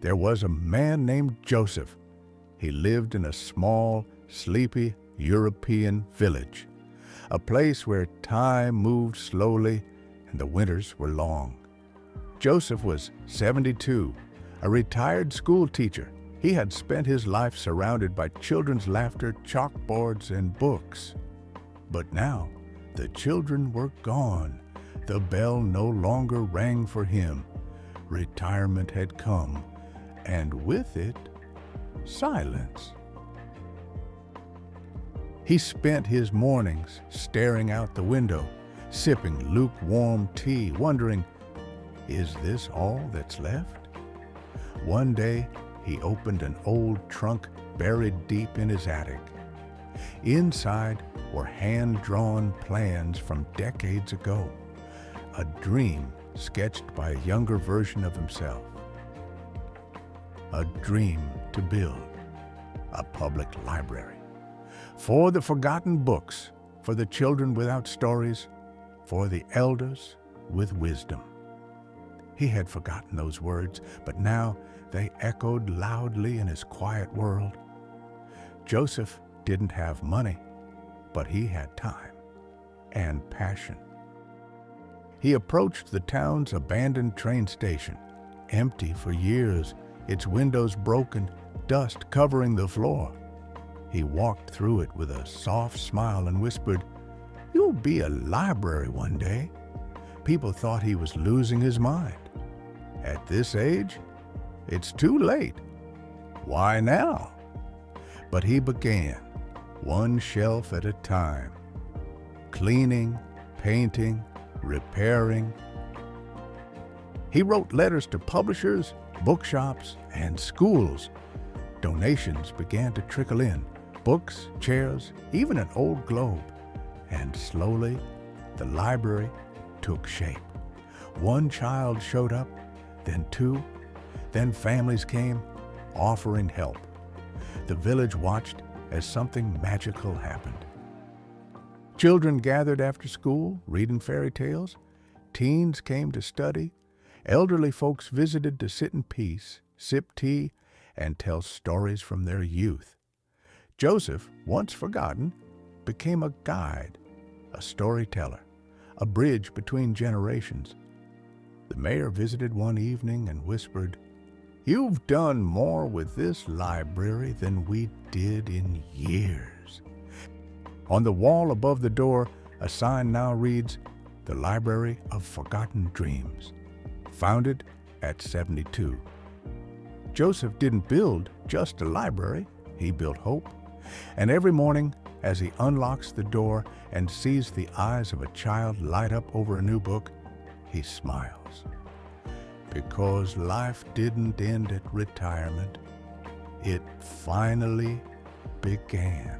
there was a man named Joseph. He lived in a small, sleepy European village, a place where time moved slowly and the winters were long. Joseph was 72, a retired school teacher. He had spent his life surrounded by children's laughter, chalkboards, and books. But now, the children were gone. The bell no longer rang for him. Retirement had come, and with it, silence. He spent his mornings staring out the window, sipping lukewarm tea, wondering, is this all that's left? One day, he opened an old trunk buried deep in his attic. Inside were hand-drawn plans from decades ago, a dream sketched by a younger version of himself. A dream to build a public library for the forgotten books, for the children without stories, for the elders with wisdom. He had forgotten those words, but now they echoed loudly in his quiet world. Joseph didn't have money, but he had time and passion. He approached the town's abandoned train station, empty for years, its windows broken, dust covering the floor. He walked through it with a soft smile and whispered, "You'll be a library one day." People thought he was losing his mind. At this age, it's too late. Why now? But he began, one shelf at a time, cleaning, painting, repairing. He wrote letters to publishers, bookshops, and schools. Donations began to trickle in, books, chairs, even an old globe. And slowly, the library took shape. One child showed up, then two, then families came, offering help. The village watched as something magical happened. Children gathered after school, reading fairy tales. Teens came to study. Elderly folks visited to sit in peace, sip tea, and tell stories from their youth. Joseph, once forgotten, became a guide, a storyteller, a bridge between generations. The mayor visited one evening and whispered, "You've done more with this library than we did in years." On the wall above the door, a sign now reads, "The Library of Forgotten Dreams," founded at 72. Joseph didn't build just a library, he built hope. And every morning, as he unlocks the door and sees the eyes of a child light up over a new book, he smiles. Because life didn't end at retirement, it finally began.